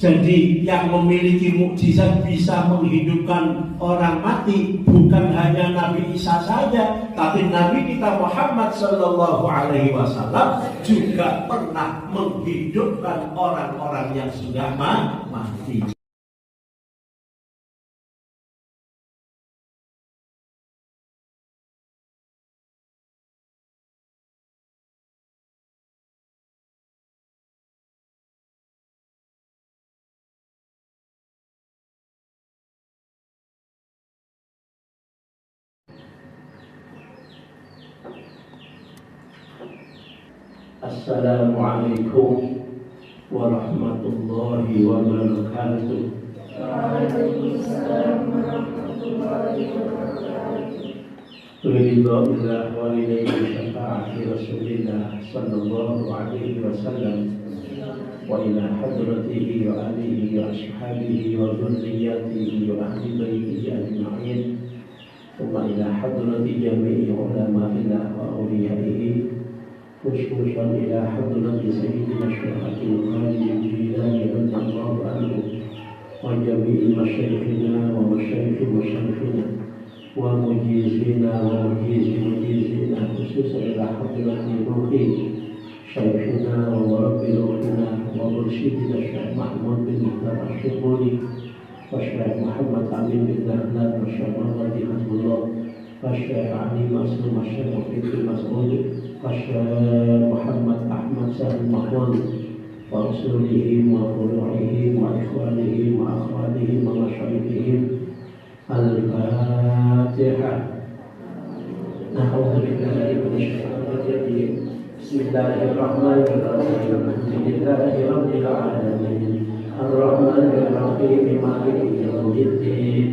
Jadi yang memiliki mukjizat bisa menghidupkan orang mati bukan hanya Nabi Isa saja, tapi Nabi kita Muhammad Sallallahu Alaihi Wasallam juga pernah menghidupkan orang-orang yang sudah mati. Assalamualaikum warahmatullahi wabarakatuh. Waalaikumsalam warahmatullahi wabarakatuh. Ridha wa ilayhi syafa'ati Rasulillah sallallahu alaihi wasallam wa ila hadratihi wa alihi wa ashabihi wa dhurriyyatihi wa ahli baitihi ajma'in wa ila hadrati jami'i ulama'ina wa awliyaihi خصوصا إلى حضرة سيدنا الشيخ القادم الجيلاني رضي الله عنه وجميع مشايخنا ومشايخ مشايخنا ومجيزنا ومجيز مجيزنا خصوصا إلى حضرة روحي شيخنا ومربي روحنا ومرشدنا الشيخ محمود بن مهدر الشمولي والشيخ محمد علي بن أحمد والشيخ محمد حسب الله والشيخ علي مسلم والشيخ محمد بن مسعود والشيخ محمد أحمد سالم محمود ورسولهم وفروعهم وإخوانهم وأخوانهم ومشايخهم. الفاتحة. أعوذ بالله من الشيطان الرجيم. بسم الله الرحمن الرحيم. الحمد لله رب العالمين الرحمن الرحيم مالك يوم الدين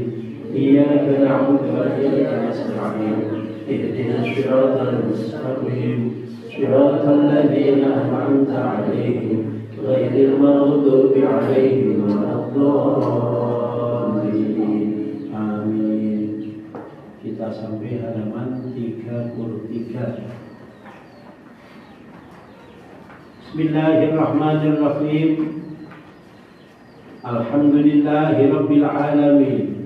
إياك نعبد وإياك نستعين اهدنا الصراط المستقيم صراط الذين أنعمت عليهم غير المغضوب عليهم ولا الضالين. Amin. Kita sampai halaman 33. Bismillahirrahmanirrahim. Alhamdulillahi rabbil alamin.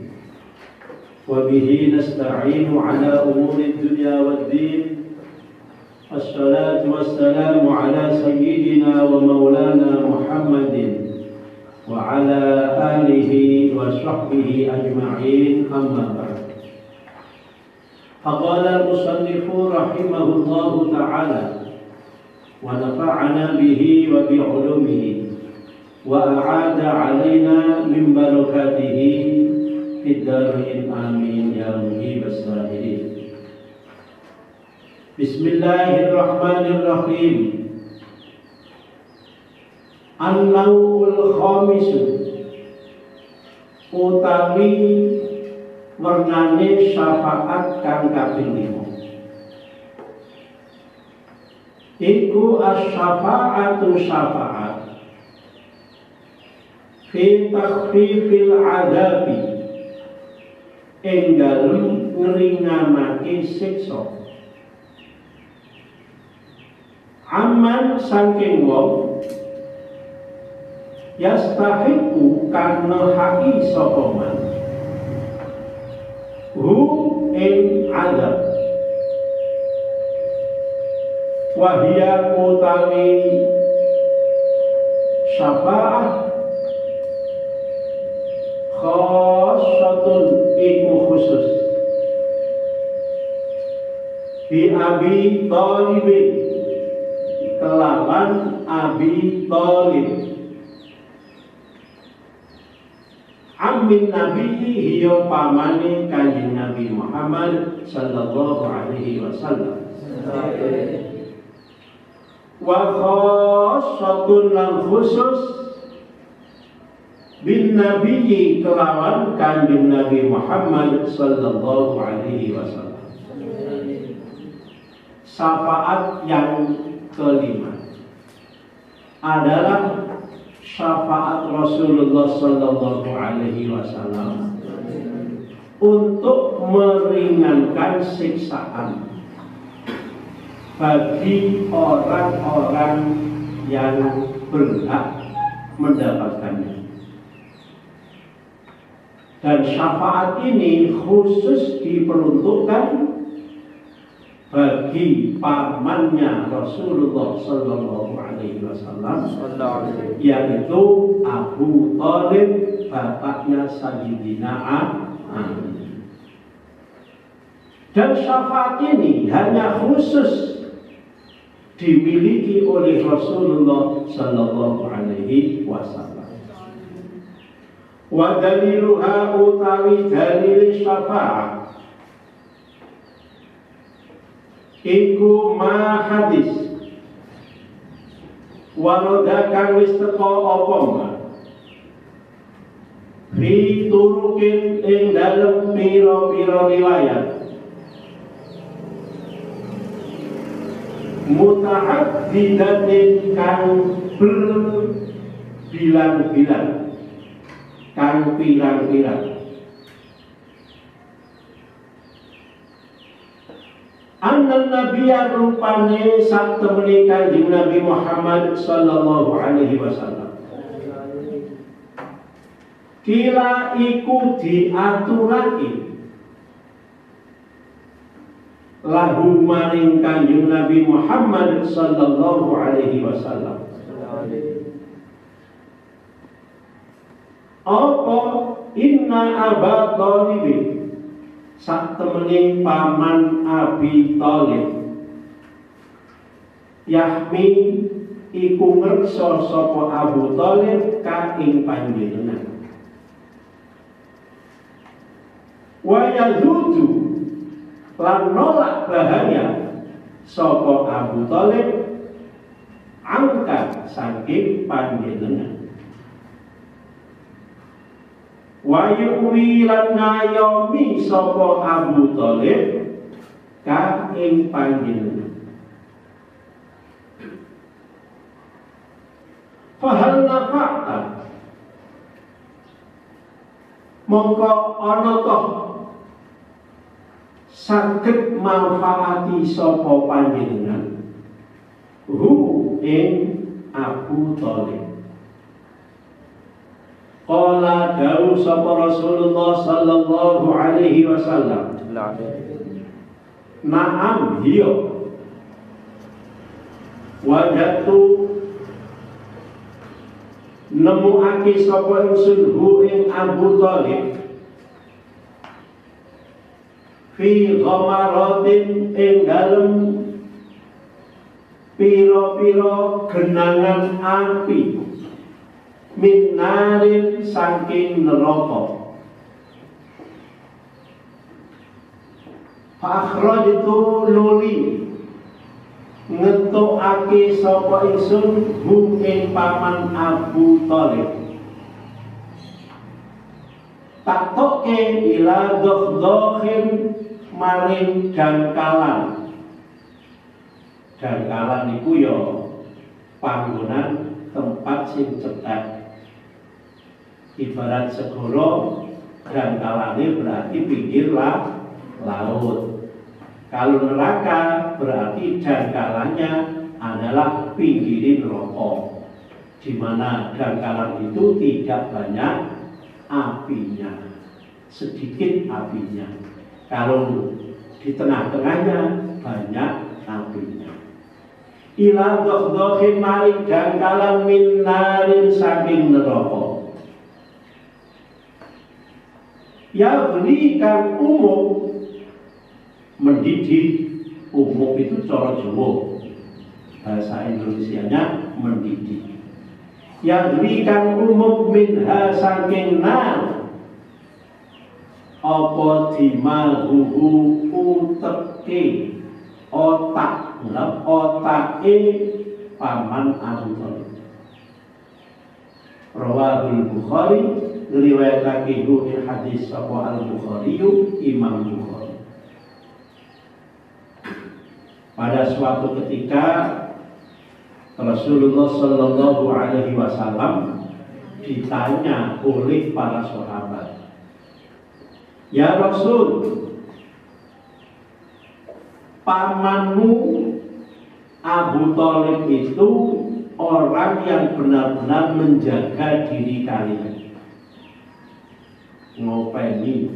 وبه نستعين على أمور الدنيا والدين. الصلاة والسلام على سيدنا ومولانا محمد وعلى آله وصحبه أجمعين. أما بعد. فقال المصنف رحمه الله تعالى ونفعنا به وبعلومه وأعاد علينا من بركاته Fid-darain amin ya muhibas sahirin. Bismillahirrahmanirrahim. An-nawul khamisu utawi wernane syafaat kang kaping 5. Iku as-syafa'atu syafa'at fi takhfifil adabi enggalem ngringanake siksa aman saking wong yastahiku karena haki sapa man hu ing adab wahia utawi syafa'ah khassatun iku khusus bi Abi Thalib kelawan Abi Thalib amin Nabi hiya pamane Kanjeng Nabi Muhammad sallallahu alaihi wasallam wa khassatun lan khusus bin Nabi kelawan Kanjeng Nabi Muhammad sallallahu alaihi wasallam. Syafaat yang kelima adalah syafaat Rasulullah sallallahu alaihi wasallam untuk meringankan siksaan bagi orang-orang yang berhak mendapatkannya. Dan syafaat ini khusus diperuntukkan bagi pamannya Rasulullah Sallallahu Alaihi Wasallam, yaitu Abu Thalib, bapaknya Sayyidina Ali. Dan syafaat ini hanya khusus dimiliki oleh Rasulullah Sallallahu Alaihi Wasallam. Wa daliluha utawi dalil syafaat iku ma hadis waroda kang wis teka apa ma fi turukin ing dalem pira-pira riwayat muta'addidatin kang berbilang-bilang, kang pirang-pirang. Anna Nabiya rupane satemene Kanjeng Nabi Muhammad sallallahu alaihi wasallam kila iku diaturake lahu maring Kanjeng Nabi Muhammad sallallahu alaihi wasallam apa inna Aba Thalib satemene paman Abi Thalib yahmi iku ngersa sapa Abu Thalib ka ing panjenengan wa yazudu lan nolak bahaya sapa Abu Thalib angkat saking panjenengan wa yuwi lan ngayomi sapa Abu Thalib ka ing panjenengan fahal nafa'ta mongko ana toh saged manfaati sapa panjenengan hu ing Abu Thalib. Qala dawu sapa Rasulullah sallallahu alaihi wasallam na'am hiya wajatu nemuake sapa ingsun hu ing Abu Thalib fi ghamaratin ing dalem pira-pira genangan api min narin saking neraka fa akhrajtu luli ngetokake sapa ingsun hu ing paman Abu Thalib tak toke ila dokhin maring jangkalan. Jangkalan niku ya panggonan tempat sing cedhak. Ibarat segara jangkalane berarti pinggir laut. Kalau neraka berarti jangkalannya adalah pinggirin neraka, di mana jangkalan itu tidak banyak apinya, sedikit apinya. Kalau di tengah-tengahnya banyak apinya. Ila dokhin maring jangkalan min narin saking neraka. Ya berikan umum mendidik. Umum itu cara Jawa, bahasa Indonesianya mendidik. Ya berikan umum minha saking nar apa dimahuhu uteke otake paman Abu Thalib. Rawahul Bukhari riwayatake hadis sapa Al-Bukhari Imam Bukhari. Pada suatu ketika Rasulullah Sallallahu Alaihi Wasallam ditanya oleh para sahabat, ya Rasul, pamanmu Abu Thalib itu orang yang benar-benar menjaga diri kalian. ngopeni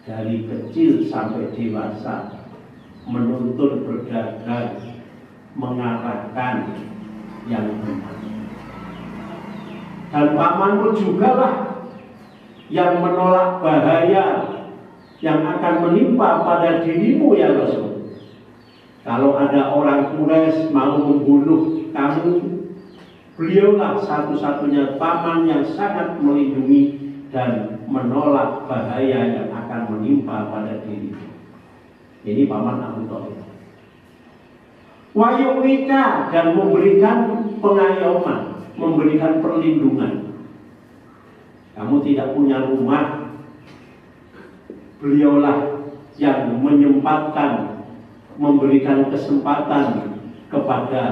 dari kecil sampai dewasa, menuntun berdagang, mengarahkan yang benar. Dan pamanmu juga lah yang menolak bahaya yang akan menimpa pada dirimu ya Rasul. Kalau ada orang Quraisy mau membunuh kamu, beliaulah satu-satunya paman yang sangat melindungi dan menolak bahaya yang akan menimpa pada dirimu. Ini paman Abu Thalib. Wayuwika, dan memberikan pengayoman, memberikan perlindungan. Kamu tidak punya rumah, beliaulah yang menyempatkan, memberikan kesempatan kepada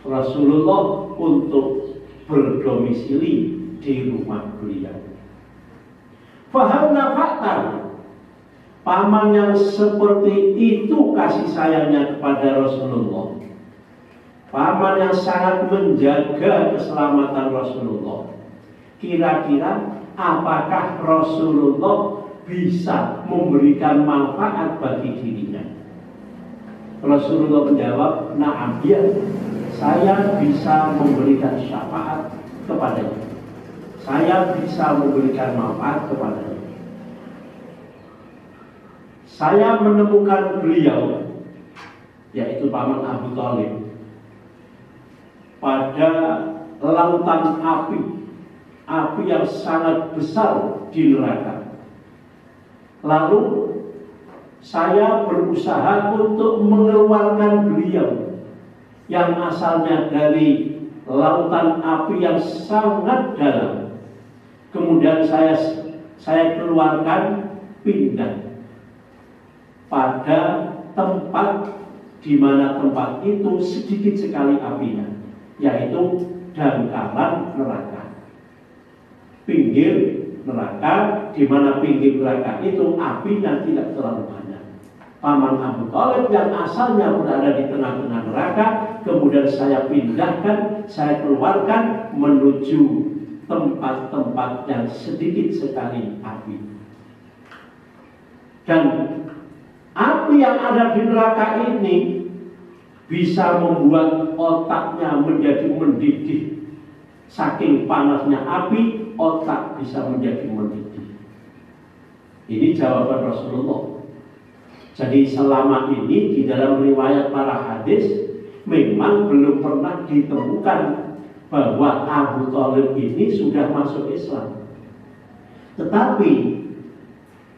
Rasulullah untuk berdomisili di rumah beliau. Faham nafatan, paman yang seperti itu kasih sayangnya kepada Rasulullah, paman yang sangat menjaga keselamatan Rasulullah. Kira-kira apakah Rasulullah bisa memberikan manfaat bagi dirinya? Rasulullah menjawab, na'am, ya, saya bisa memberikan syafaat kepadanya, saya bisa memberikan manfaat kepadanya. Saya menemukan beliau, yaitu paman Abu Thalib, pada lautan api yang sangat besar di neraka. Lalu saya berusaha untuk mengeluarkan beliau yang asalnya dari lautan api yang sangat dalam. Kemudian saya keluarkan, pindah pada tempat di mana tempat itu sedikit sekali apinya, yaitu dangkalan neraka. Pinggir neraka, di mana pinggir neraka itu apinya tidak terlalu banyak. Paman Abu Thalib yang asalnya berada di tengah-tengah neraka, kemudian saya pindahkan, saya keluarkan menuju tempat-tempat yang sedikit sekali api. Dan api yang ada di neraka ini bisa membuat otaknya menjadi mendidih. Saking panasnya api, otak bisa menjadi mendidih. Ini jawaban Rasulullah. Jadi selama ini di dalam riwayat para hadis memang belum pernah ditemukan bahwa Abu Thalib ini sudah masuk Islam. Tetapi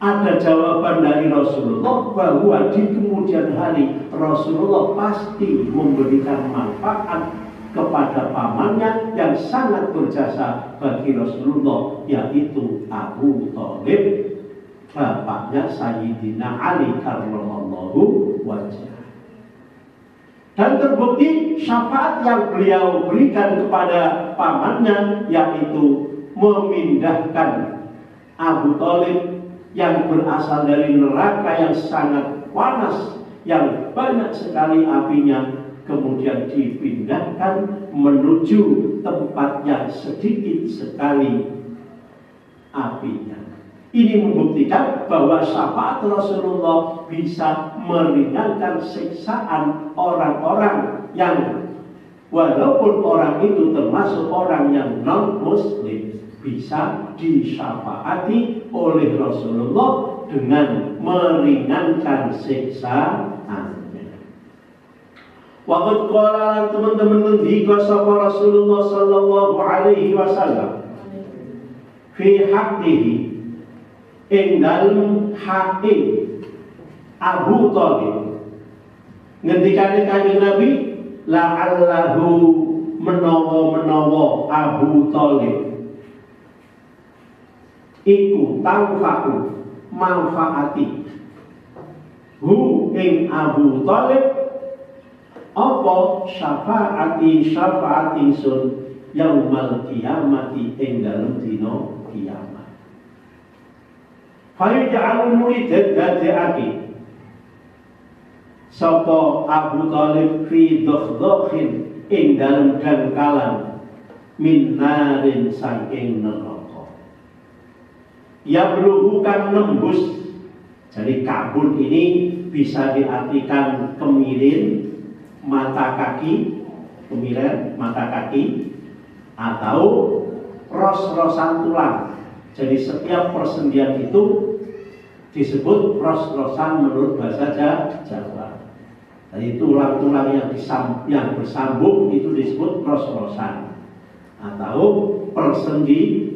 ada jawaban dari Rasulullah bahwa di kemudian hari Rasulullah pasti memberikan manfaat kepada pamannya yang sangat berjasa bagi Rasulullah, yaitu Abu Thalib, bapaknya Sayyidina Ali karramallahu wajhah. Dan terbukti syafaat yang beliau berikan kepada pamannya, yaitu memindahkan Abu Thalib yang berasal dari neraka yang sangat panas, yang banyak sekali apinya, kemudian dipindahkan menuju tempat yang sedikit sekali apinya. Ini membuktikan bahwa syafaat Rasulullah bisa meringankan siksaan orang-orang yang walaupun orang itu termasuk orang yang non-muslim, bisa disyafaati oleh Rasulullah dengan meringankan siksaannya. Waktu qala teman-teman ngendika sapa Rasulullah sallallahu alaihi wasallam fi haqqihi, ing dalem haqqi Abu Thalib. Ngendikane Kanjeng Nabi, la'allahu menawa-menawa Abu Thalib iku tanfa'u manfaati hu ing Abu Thalib apa syafaati sun yaumal qiyamati ing dalem dina kiamat. Fa yaj'alul murid dadake sapa Abu Thalib fi dhakhin ing dalem dangkalan min narin saking neraka. Ya beluhukan nembus. Jadi kabul ini bisa diartikan kemirin mata kaki, kemirin mata kaki, atau ros-rosan tulang. Jadi setiap persendian itu disebut ros-rosan menurut bahasa Jawa. Jadi tulang-tulang yang bersambung itu disebut ros-rosan atau persendian.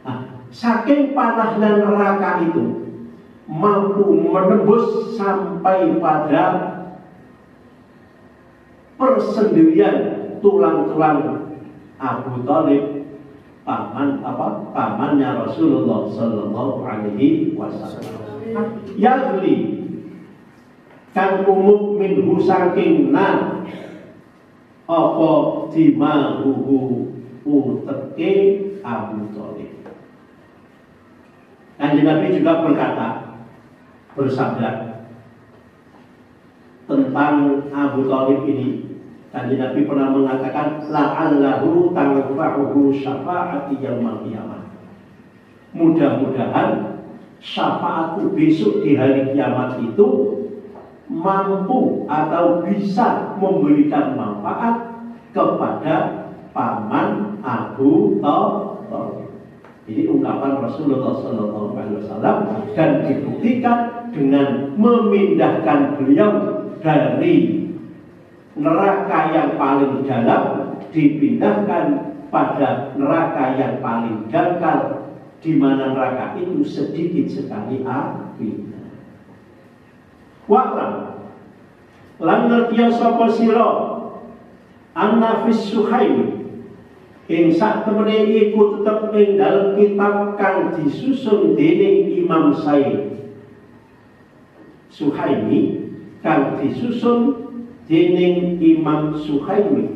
Nah, saking panasnya neraka itu mampu menembus sampai pada persendian tulang-tulang Abu Thalib, pamannya Rasulullah Sallallahu Alaihi Wasallam. Yagli kan umum minhu saking nan apa dimahuhu uteke Abu Thalib. Kanjeng Nabi juga bersabda tentang Abu Thalib ini. Kanjeng Nabi pernah mengatakan la'allahu tanfa'uhu syafa'ati yaumil qiyamah. Mudah-mudahan syafaatku besok di hari kiamat itu mampu atau bisa memberikan manfaat kepada paman Abu Thalib. Ini ungkapan Rasulullah Sallallahu Alaihi Wasallam dan dibuktikan dengan memindahkan beliau dari neraka yang paling dalam dipindahkan pada neraka yang paling dangkal, di mana neraka itu sedikit sekali apinya. Wa'lam lan ngertiya sapa sira anna fis Suhaimi ing sak temene iku tetep ing dalem kitab kang disusun dening Imam Suhaimi kang disusun dening Imam Suhaimi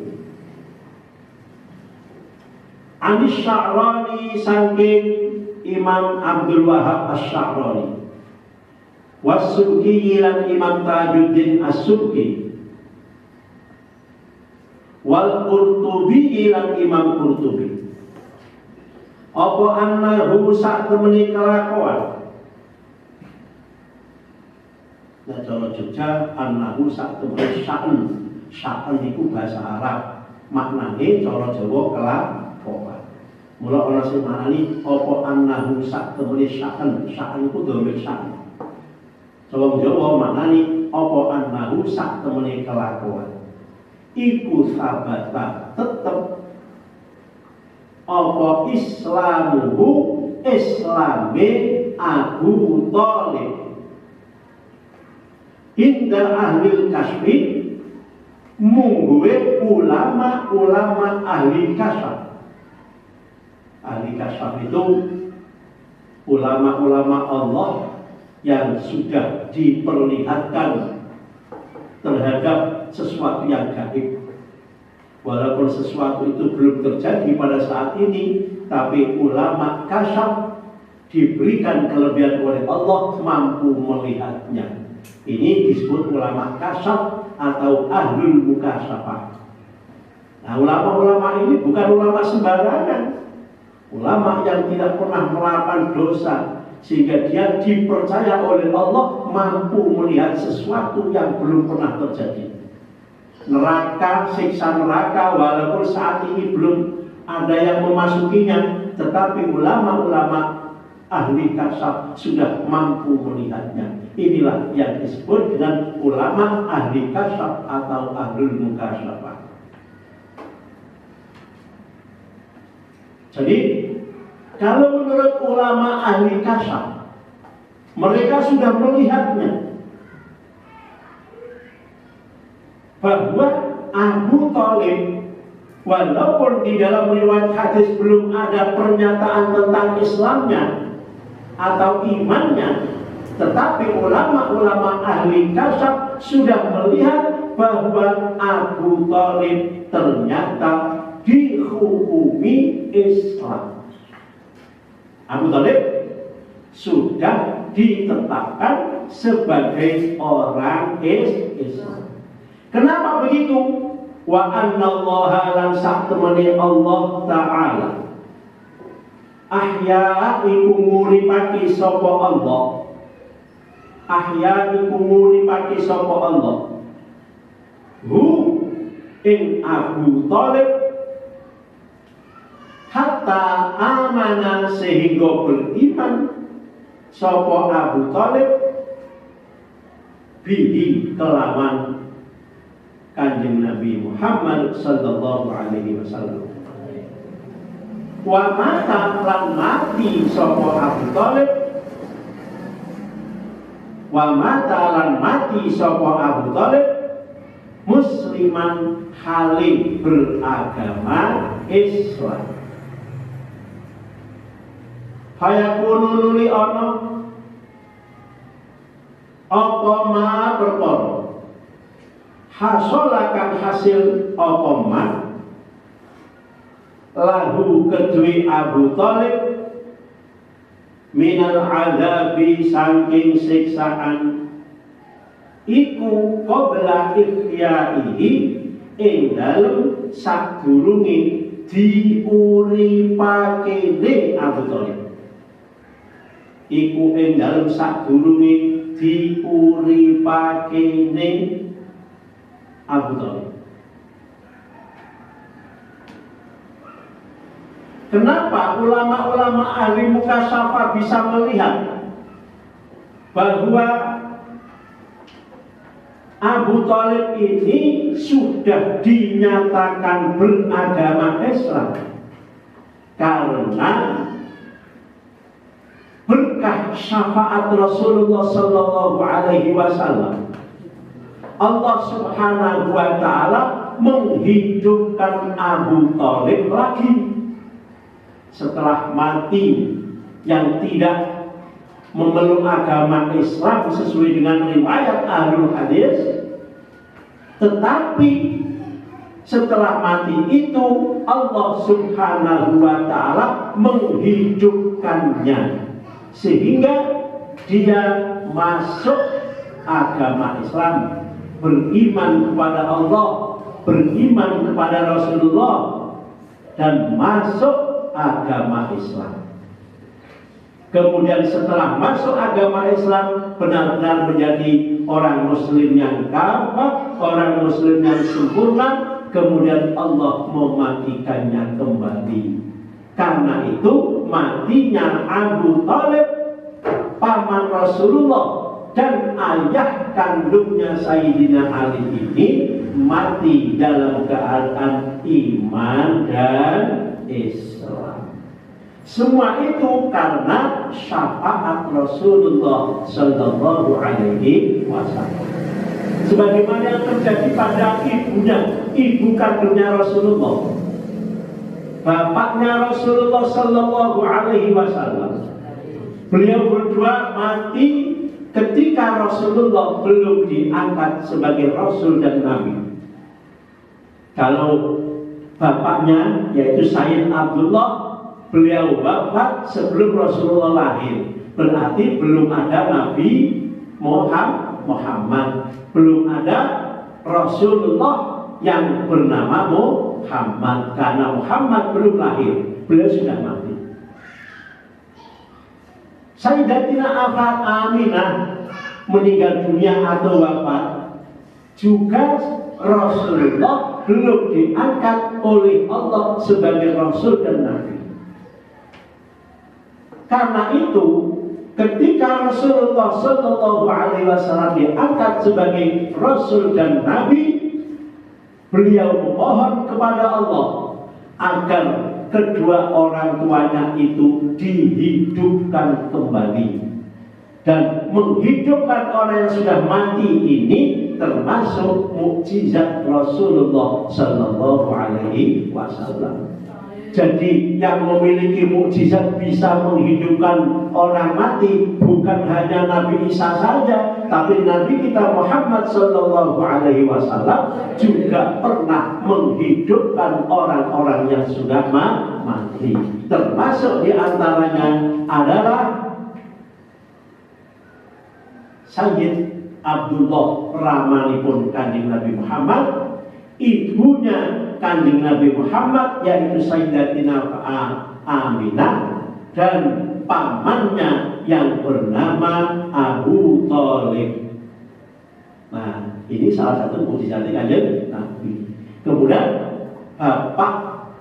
Anis Sya'rani saking Imam Abdul Wahab Asy-Sya'rani was-Subki lan Imam Tajuddin As-Subki wal Qurtubi lan Imam Qurtubi apa annahu sak temene kelakuan. Nah cara Jogja annahu sak temene sya'an iku bahasa Arab, maknane cara Jawa kelakuan. Mula ana sing maknani apa annahu sak temene sya'an iku dhamir sya'an. Jawa maknani apa annahu sak temene kelakuan. Iku sabata tetep apa islamuhu islame Abu Thalib inda ahli kasfi mungguwe ulama ahli kasaf. Ahli kasaf itu ulama-ulama Allah yang sudah diperlihatkan terhadap sesuatu yang gaib. Walaupun sesuatu itu belum terjadi pada saat ini, tapi ulama kasyaf diberikan kelebihan oleh Allah mampu melihatnya. Ini disebut ulama kasyaf atau ahlul mukasyafah. Nah, ulama-ulama ini bukan ulama sembarangan. Ulama yang tidak pernah melakukan dosa, sehingga dia dipercaya oleh Allah mampu melihat sesuatu yang belum pernah terjadi. Neraka, siksa neraka, walaupun saat ini belum ada yang memasukinya, tetapi ulama-ulama ahli kasyaf sudah mampu melihatnya. Inilah yang disebut dengan ulama ahli kasyaf atau ahlul mukasyafah. Jadi kalau menurut ulama ahli kasyaf, mereka sudah melihatnya bahwa Abu Thalib, walaupun di dalam riwayat hadis belum ada pernyataan tentang Islamnya atau imannya, tetapi ulama-ulama ahli kasyaf sudah melihat bahwa Abu Thalib ternyata dihukumi Islam. Abu Thalib sudah ditetapkan sebagai orang Islam. Kenapa begitu? Wa annallaha lan saktemene Allah Ta'ala Ahya iku nguripake sapa Allah. Ahya iku nguripake sapa Allah. Hu ing Abu Thalib hatta amana sehingga beriman sapa Abu Thalib bihi kelawan Kanjeng Nabi Muhammad sallallahu alaihi wasallam. Wa mata lan mati sapa Abu Thalib. Wa mata lan mati sapa Abu Thalib musliman halim beragama Islam. Hayakunu nuli ana apa ma perkara hasolakan hasil apa ma lahu kedui Abu Thalib minal azabi saking siksaan iku qabla ikhyaihi ing dalem sadurunge diuripake Abu Thalib. Iku ing dalem sadurunge diuripake Abu Thalib. Kenapa ulama-ulama ahli mukasyafah bisa melihat bahwa Abu Thalib ini sudah dinyatakan beragama Islam? Karena berkah syafaat Rasulullah sallallahu alaihi wasallam, Allah Subhanahu wa taala menghidupkan Abu Thalib lagi setelah mati yang tidak memeluk agama Islam sesuai dengan riwayat Ahlul Hadis. Tetapi setelah mati itu Allah Subhanahu wa taala menghidupkannya sehingga dia masuk agama Islam, beriman kepada Allah, beriman kepada Rasulullah, dan masuk agama Islam. Kemudian setelah masuk agama Islam benar-benar menjadi orang muslim yang kafah, orang muslim yang sempurna. Kemudian Allah mematikannya kembali. Karena itu matinya Abu Thalib, paman Rasulullah dan ayah kandungnya Sayyidina Ali ini mati dalam keadaan iman dan Islam. Semua itu karena syafaat Rasulullah sallallahu alaihi wasallam. Sebagaimana yang terjadi pada ibu kandungnya Rasulullah, bapaknya Rasulullah sallallahu alaihi wasallam. Beliau berdua mati ketika Rasulullah belum diangkat sebagai Rasul dan Nabi. Kalau bapaknya yaitu Sayyid Abdullah, beliau wafat sebelum Rasulullah lahir, berarti belum ada Nabi Muhammad, belum ada Rasulullah yang bernama Muhammad, karena Muhammad belum lahir, beliau sudah mati. Sayyidatina Aminah meninggal dunia atau wafat juga Rasulullah belum diangkat oleh Allah sebagai Rasul dan Nabi. Karena itu ketika Rasulullah sallallahu alaihi wasallam diangkat sebagai Rasul dan Nabi, beliau memohon kepada Allah agar kedua orang tuanya itu dihidupkan kembali. Dan menghidupkan orang yang sudah mati ini termasuk mukjizat Rasulullah sallallahu alaihi wasallam. Jadi yang memiliki mukjizat bisa menghidupkan orang mati bukan hanya Nabi Isa saja, tapi Nabi kita Muhammad sallallahu alaihi wasallam juga pernah menghidupkan orang-orang yang sudah mati. Termasuk diantaranya adalah Sayyid Abdullah ramanipun Kanjeng Nabi Muhammad, ibunya Kanjeng Nabi Muhammad yaitu Sayyidatina Aminah dan pamannya yang bernama Abu Thalib. Nah, ini salah satu mukjizat Kanjeng Nabi. Kemudian bapak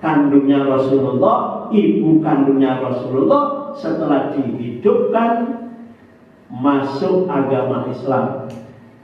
kandungnya Rasulullah, ibu kandungnya Rasulullah setelah dihidupkan masuk agama Islam,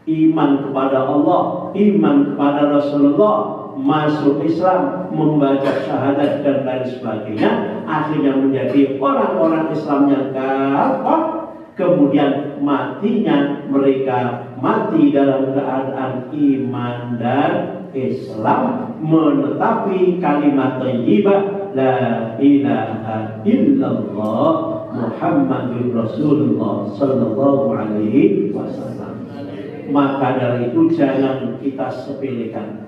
iman kepada Allah, iman kepada Rasulullah, masuk Islam, membaca syahadat dan lain sebagainya, akhirnya menjadi orang-orang Islam yang kafir. Kemudian matinya mereka mati dalam keadaan iman dan Islam, menetapi kalimat thayyibah la ilaha illallah Muhammadur Rasulullah sallallahu alaihi wasallam. Maka dari itu jangan kita sepelekan.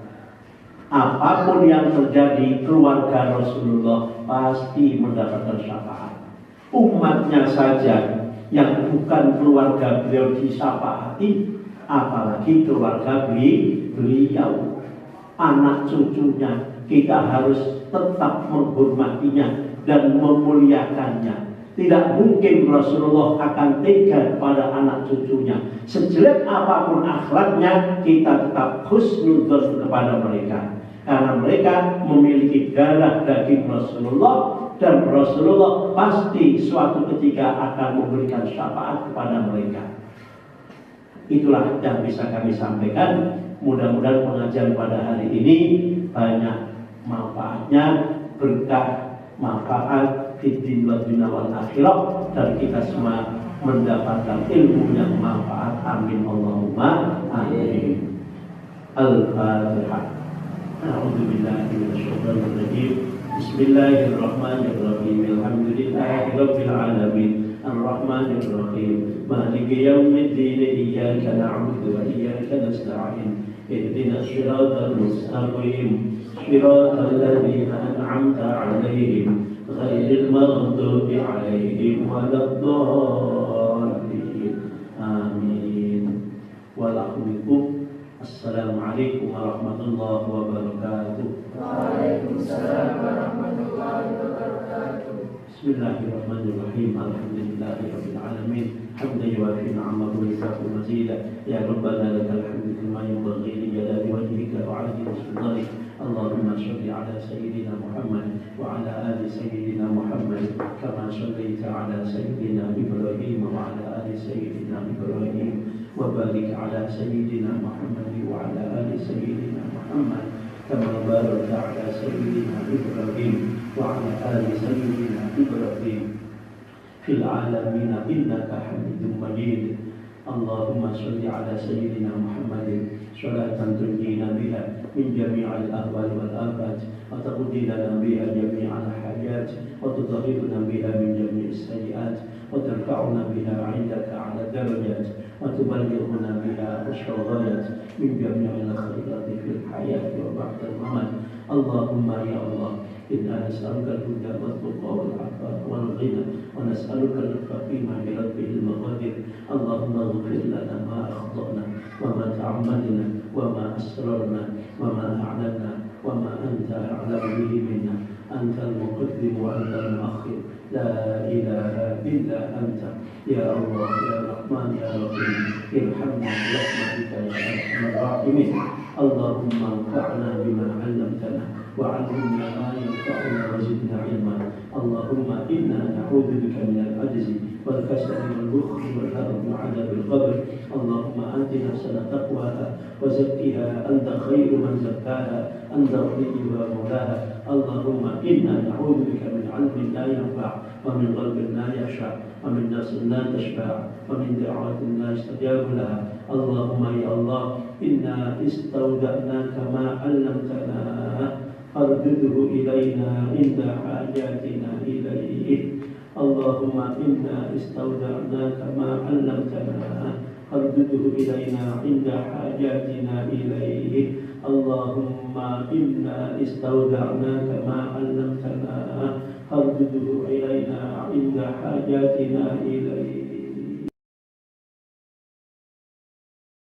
Apapun yang terjadi, keluarga Rasulullah pasti mendapatkan syafaat. Umatnya saja yang bukan keluarga beliau disyafaati, apalagi keluarga beliau, anak cucunya. Kita harus tetap menghormatinya dan memuliakannya. Tidak mungkin Rasulullah akan tega kepada anak cucunya. Sejelek apapun akhlaknya, kita tetap husnudzon kepada mereka. Karena mereka memiliki darah daging Rasulullah, dan Rasulullah pasti suatu ketika akan memberikan syafaat kepada mereka. Itulah yang bisa kami sampaikan. Mudah-mudahan pengajian pada hari ini banyak manfaatnya, berkah manfaat di dunia wal akhirah, dan kita semua mendapatkan ilmu yang manfaat. Amin Allahumma amin. Al-Fatihah. A'udzubillahi minasyaitonir rajim. Bismillahirrahmanirrahim. Alhamdulillahi rabbil alamin. Ar-Rahmanir Rahim. Maliki yaumiddin. Iyyaka na'budu wa iyyaka nasta'in. Ihdinas siratal mustaqim. Siratal ladzina an'amta 'alaihim ghairil maghdubi 'alaihim waladdallin. Amin. Walakum. Assalamualaikum warahmatullahi wabarakatuh. Waalaikumsalam warahmatullahi wabarakatuh. Bismillahirrahmanirrahim. Alhamdulillahirabbil alamin. Hamdan yuwafi ni'amahu wa yukafi mazidah. Ya Rabbana lakal hamdu kama yanbaghi li jalali wajhika wa 'azimi sultanik. Allahumma shalli 'ala sayyidina Muhammad wa 'ala ali sayyidina Muhammad kama shallaita 'ala sayyidina Ibrahim wa 'ala ali sayyidina Ibrahim. وبارك على سيدنا محمد وعلى آل سيدنا محمد كما باركت على سيدنا إبراهيم وعلى آل سيدنا إبراهيم في العالمين إنك حميد مجيد. اللهم صل على سيدنا محمد صلاة تنجينا بها من جميع الأهوال والآفات وتقضي لنا بها جميع الحاجات وتطهرنا بها من جميع السيئات وترفعنا بها عندك على درجات وتبلغنا بها أشرف الغايات من جميع الخيرات في الحياة وبعد الممات. اللهم يا الله إنا نسألك الهدى والتقى والعفاف والغنى ونسألك اللطف فيما جرت به المقادير. اللهم اغفر لنا ما أخطأنا وما تعمدنا وما أسررنا وما أعلنا وما أنت أعلم به منا. أنت المقدم وأنت المؤخر، لا إله إلا أنت. يا الله يا رحمن يا رحيم ارحمنا برحمتك يا أرحم الراحمين. اللهم انفعنا بما علمتنا وعلمنا ما ينفعنا وزدنا علما. اللهم إنا نعوذ بك من العجز والكسل والبخل والهرم وعذاب القبر. اللهم آت نفسنا تقواها وزكها أنت خير من زكاها أنت وليها مولاها. اللهم إنا نعوذ بك من علم لا ينفع ومن قلب لا يخشع ومن نفس لا تشبع ومن دعوة لا يستجاب لها. اللهم يا الله إنا استودعناك ما علمتنا فارده إلينا عند حاجاتنا إليه. اللهم إنا استودعناك ما علمتنا فارده إلينا عند حاجاتنا إليه. اللهم إنا استودعناك ما علمتنا فارده إلينا عند حاجاتنا إليه.